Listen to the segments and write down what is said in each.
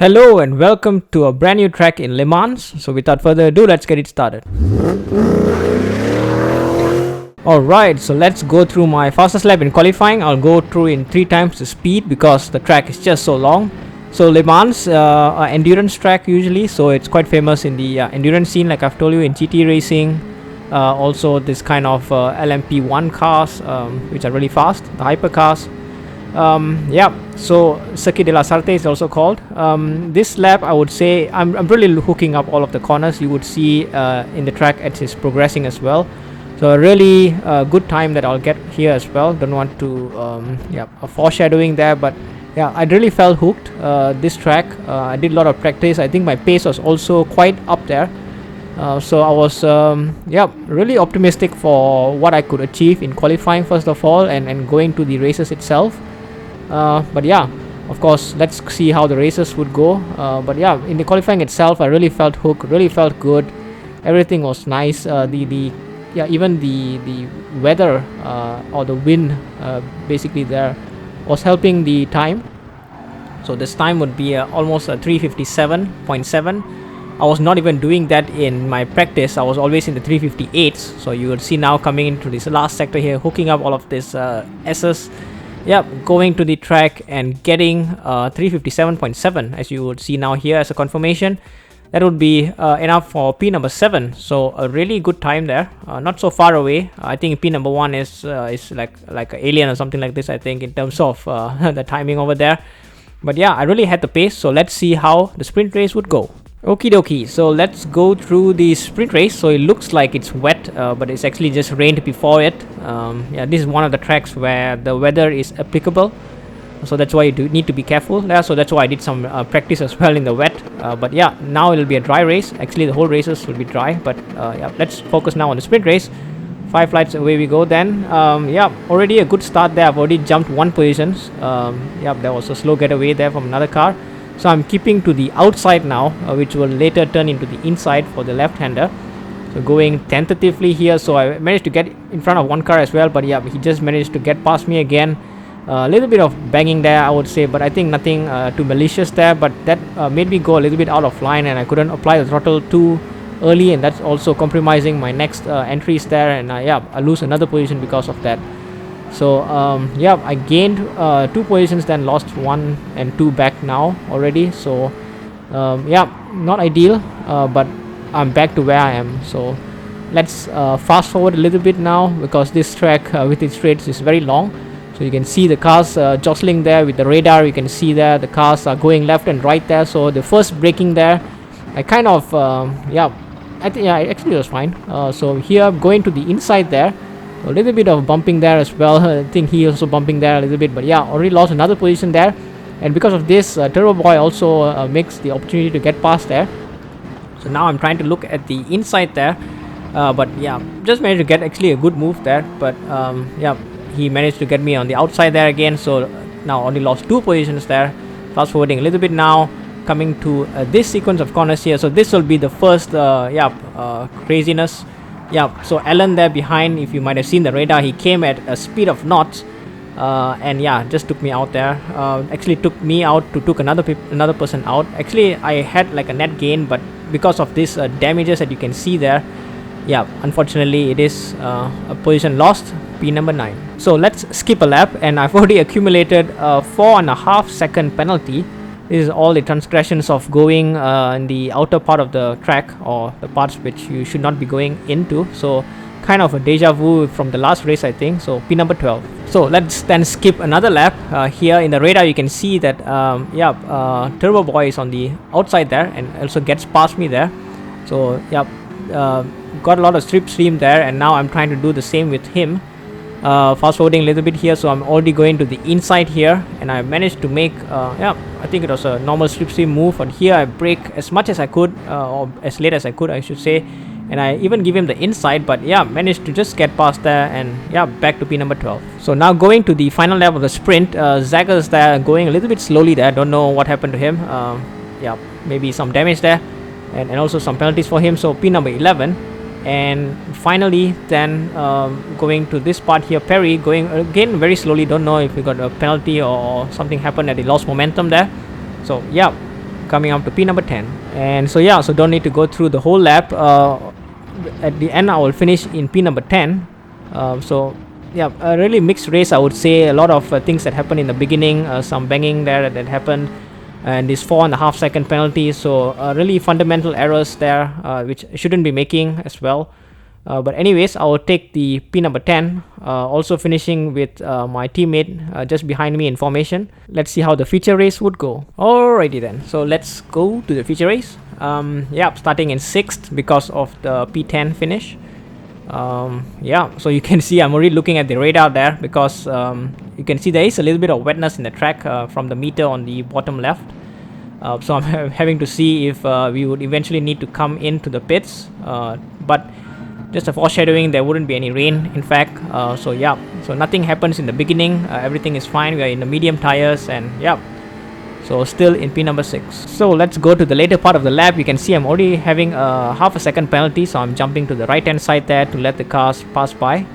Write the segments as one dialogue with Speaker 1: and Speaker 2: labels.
Speaker 1: Hello and welcome to a brand new track in Le Mans. So without further ado, let's get it started. Alright, so let's go through my fastest lap in qualifying. I'll go through in 3 times the speed because the track is just so long. So Le Mans, an endurance track usually, so it's quite famous in the endurance scene, like I've told you, in GT racing. Also this kind of LMP1 cars, which are really fast, the hypercars. So Circuit de la Sarte is also called. This lap, I would say, I'm really hooking up all of the corners. You would see in the track it is progressing as well. So a really good time that I'll get here as well. Don't want to a foreshadowing there, but yeah, I really felt hooked. This track, I did a lot of practice. I think my pace was also quite up there. So I was really optimistic for what I could achieve in qualifying first of all, and going to the races itself. But yeah, of course, let's see how the races would go. But yeah, in the qualifying itself, I really felt hooked, really felt good. Everything was nice. Even the weather or the wind basically there was helping the time. So this time would be almost 357.7. I was not even doing that in my practice. I was always in the 358s. So you will see now coming into this last sector here, hooking up all of this S's. Going to the track and getting 357.7, as you would see now here as a confirmation. That would be enough for P number 7. So a really good time there. Not so far away. I think P number 1 is like an alien or something like this, I think, in terms of the timing over there. But yeah, I really had the pace. So let's see how the sprint race would go. Okie dokie, so let's go through the sprint race. So it looks like it's wet, but it's actually just rained before it. This is one of the tracks where the weather is applicable, so that's why you do need to be careful there. So that's why I did some practice as well in the wet. But yeah, now it'll be a dry race. Actually, the whole races will be dry, but let's focus now on the sprint race. 5 flights away we go then. Already a good start there. I've already jumped 1 position. There was a slow getaway there from another car. So I'm keeping to the outside now, which will later turn into the inside for the left-hander. So going tentatively here, so I managed to get in front of one car as well, but yeah, he just managed to get past me again. A little bit of banging there, I would say, but I think nothing too malicious there, but that made me go a little bit out of line, and I couldn't apply the throttle too early, and that's also compromising my next entries there, and I lose another position because of that. So I gained 2 positions, then lost 1 and 2 back now already. So not ideal, but I'm back to where I am. So let's fast forward a little bit now, because this track with its straights is very long. So you can see the cars jostling there with the radar. You can see there the cars are going left and right there. So the first braking there, I kind of actually it was fine. So here going to the inside there, a little bit of bumping there as well. I think he also bumping there a little bit, but yeah, already lost another position there. And because of this, Turbo Boy also makes the opportunity to get past there. So now I'm trying to look at the inside there, but yeah, just managed to get actually a good move there. But he managed to get me on the outside there again. So now only lost 2 positions there. Fast forwarding a little bit now, coming to this sequence of corners here. So this will be the first craziness. So Alan there behind, if you might have seen the radar, he came at a speed of knots, and just took me out there. Actually took me out to took another person out. Actually, I had like a net gain, but because of this damages that you can see there, unfortunately it is a position lost, P number 9. So let's skip a lap, and I've already accumulated a 4.5 second penalty. This is all the transgressions of going in the outer part of the track, or the parts which you should not be going into. So kind of a deja vu from the last race, I think. So P number 12. So let's then skip another lap. Here in the radar you can see that Turbo Boy is on the outside there, and also gets past me there. So got a lot of slipstream there, and now I'm trying to do the same with him. Fast forwarding a little bit here, so I'm already going to the inside here, and I managed to make I think it was a normal slipstream move, but here I brake as much as I could, or as late as I could, I should say, and I even give him the inside, but managed to just get past there, and back to P number 12. So now going to the final lap of the sprint, Zagger's there going a little bit slowly there. Don't know what happened to him. Maybe some damage there, and also some penalties for him. So P number 11. And finally then going to this part here, Perry going again very slowly. Don't know if we got a penalty or something happened that he lost momentum there. So coming up to P number 10. And so yeah, so don't need to go through the whole lap. At the end I will finish in P number 10. So yeah, a really mixed race, I would say. A lot of things that happened in the beginning, some banging there that happened, and this 4.5 second penalty. So really fundamental errors there, which shouldn't be making as well. But anyways, I will take the P number 10, also finishing with my teammate just behind me in formation. Let's see how the feature race would go. Alrighty then, so let's go to the feature race. Yeah, starting in 6th because of the P10 finish. Yeah, so you can see I'm already looking at the radar there, because you can see there is a little bit of wetness in the track from the meter on the bottom left. So I'm having to see if we would eventually need to come into the pits, but just a foreshadowing, there wouldn't be any rain in fact. So yeah, so nothing happens in the beginning, everything is fine. We are in the medium tires, and yeah, so still in P number 6. So let's go to the later part of the lap. You can see I'm already having a half a second penalty, so I'm jumping to the right hand side there to let the cars pass by.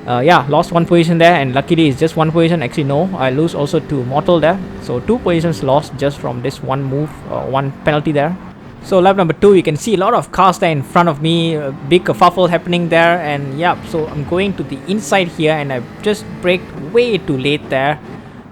Speaker 1: Yeah, lost 1 position there, and luckily it's just 1 position. Actually no, I lose also to Mortal there, so 2 positions lost just from this one move, 1 penalty there. So lap number 2, you can see a lot of cars there in front of me, a big kerfuffle happening there, and yeah, so I'm going to the inside here, and I just braked way too late there.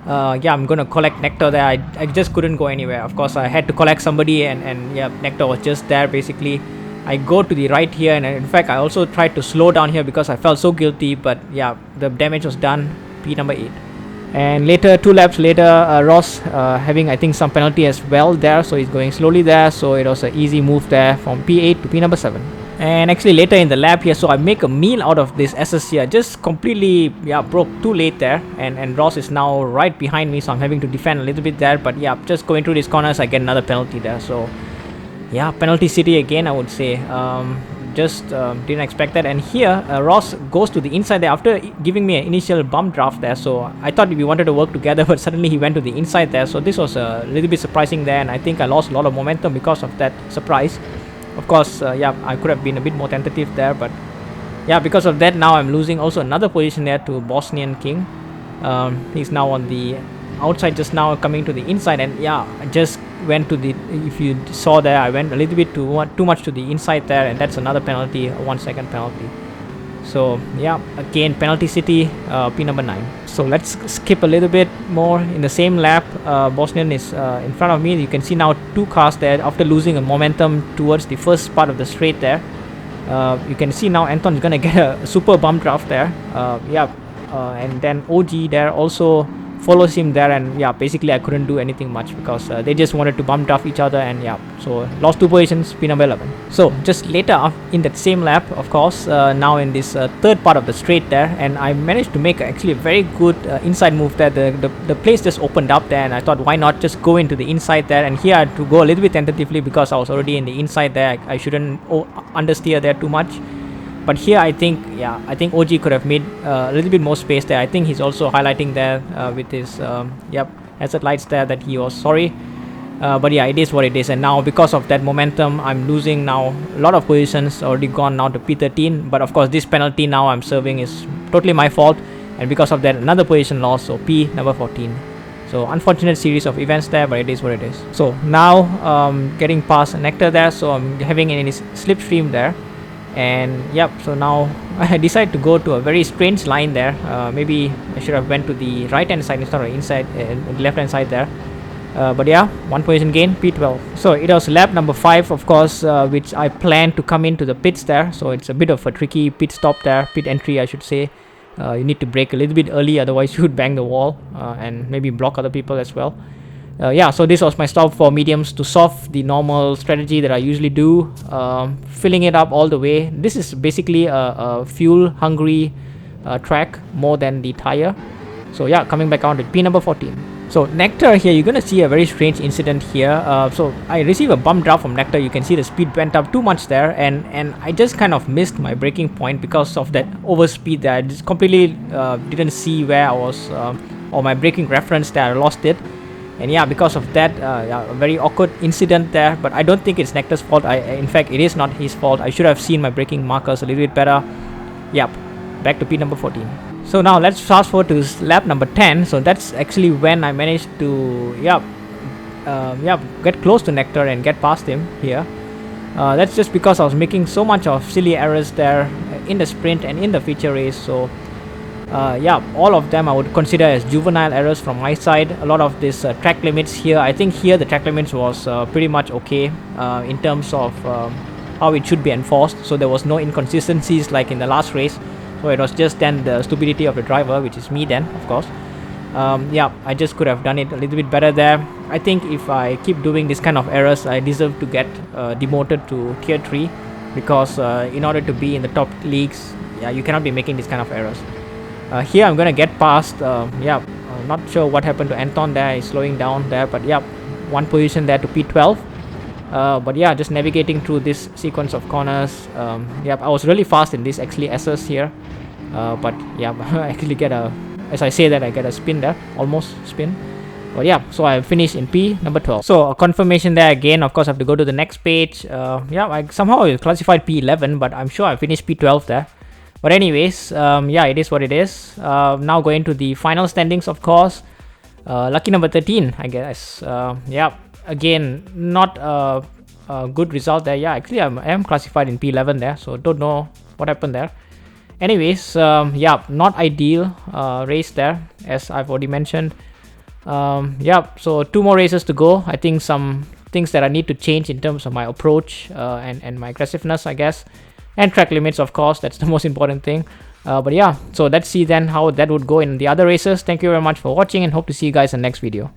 Speaker 1: Yeah, I'm gonna collect Nectar there. I just couldn't go anywhere. Of course, I had to collect somebody, and yeah, Nectar was just there basically. I go to the right here, and in fact I also tried to slow down here because I felt so guilty, but yeah, the damage was done. P number 8. And later, 2 laps later, Ross having I think some penalty as well there, so he's going slowly there, so it was an easy move there from P8 to P number 7. And actually later in the lap here, so I make a meal out of this SS here, just completely broke too late there, and Ross is now right behind me, so I'm having to defend a little bit there. But yeah, just going through these corners, I get another penalty there. So yeah, penalty city again, I would say. Just didn't expect that. And here Ross goes to the inside there after giving me an initial bump draft there, so I thought we wanted to work together, but suddenly he went to the inside there, so this was a little bit surprising there, and I think I lost a lot of momentum because of that surprise. Of course, yeah, I could have been a bit more tentative there, but yeah, because of that now I'm losing also another position there to Bosnian King. He's now on the outside just now, coming to the inside, and yeah, I just went to the, if you saw there, I went a little bit too much to the inside there, and that's another penalty, a 1 second penalty. So yeah, again penalty city, P number 9. So let's skip a little bit more. In the same lap, Bosnian is in front of me. You can see now 2 cars there after losing a momentum towards the first part of the straight there. You can see now Anton is gonna get a super bump draft there. Yeah, and then OG there also follows him there, and yeah, basically I couldn't do anything much because they just wanted to bump draft each other, and yeah, so lost 2 positions, P number 11. So just later in that same lap, of course, now in this third part of the straight there, and I managed to make actually a very good inside move there. The place just opened up there, and I thought why not just go into the inside there, and here I had to go a little bit tentatively because I was already in the inside there. I shouldn't understeer there too much. But here I think, yeah, I think OG could have made a little bit more space there. I think he's also highlighting there with his hazard lights there that he was sorry. But yeah, it is what it is. And now because of that momentum, I'm losing now a lot of positions, already gone now to P13. But of course this penalty now I'm serving is totally my fault. And because of that, another position lost, so P number 14. So unfortunate series of events there, but it is what it is. So now getting past Nectar there, so I'm having any slipstream there. And yep, so now I decide to go to a very strange line there. Maybe I should have went to the right hand side instead of inside, left hand side there. But yeah, 1 position gain, P12. So it was lap number 5, of course, which I planned to come into the pits there. So it's a bit of a tricky pit stop there, pit entry I should say. You need to brake a little bit early, otherwise you would bang the wall and maybe block other people as well. Yeah, so this was my stop for mediums to soft, the normal strategy that I usually do, filling it up all the way. This is basically a fuel hungry track more than the tire. So yeah, coming back on to P number 14. So Nectar here, you're gonna see a very strange incident here. So I received a bump draft from Nectar. You can see the speed went up too much there, and I just kind of missed my braking point because of that overspeed there. I just completely didn't see where I was, or my braking reference there, I lost it. And yeah, because of that, yeah, a very awkward incident there. But I don't think it's Nectar's fault. In fact, it is not his fault. I should have seen my braking markers a little bit better. Yep, back to P number 14. So now let's fast forward to lap number 10. So that's actually when I managed to get close to Nectar and get past him here. That's just because I was making so much of silly errors there in the sprint and in the feature race. So all of them I would consider as juvenile errors from my side. A lot of this track limits here, I think here the track limits was pretty much okay in terms of how it should be enforced. So there was no inconsistencies like in the last race. So it was just then the stupidity of the driver, which is me then, of course. I just could have done it a little bit better there. I think if I keep doing this kind of errors, I deserve to get demoted to tier 3, because in order to be in the top leagues, you cannot be making this kind of errors. Here I'm gonna get past. Not sure what happened to Anton there. He's slowing down there, but one position there to P12. Just navigating through this sequence of corners. I was really fast in this actually SS here, I actually get a, as I say that, I get a spin there, almost spin. But so I finished in P number 12. So a confirmation there again. Of course I have to go to the next page. I somehow classified P11, but I'm sure I finished P12 there. But anyways, it is what it is. Now going to the final standings, of course. Lucky number 13, I guess. Again, not a good result there. Actually I am classified in P11 there, so don't know what happened there. Anyways, not ideal race there, as I've already mentioned. So 2 more races to go. I think some things that I need to change in terms of my approach and my aggressiveness, I guess. And track limits, of course, that's the most important thing. So let's see then how that would go in the other races. Thank you very much for watching, and hope to see you guys in the next video.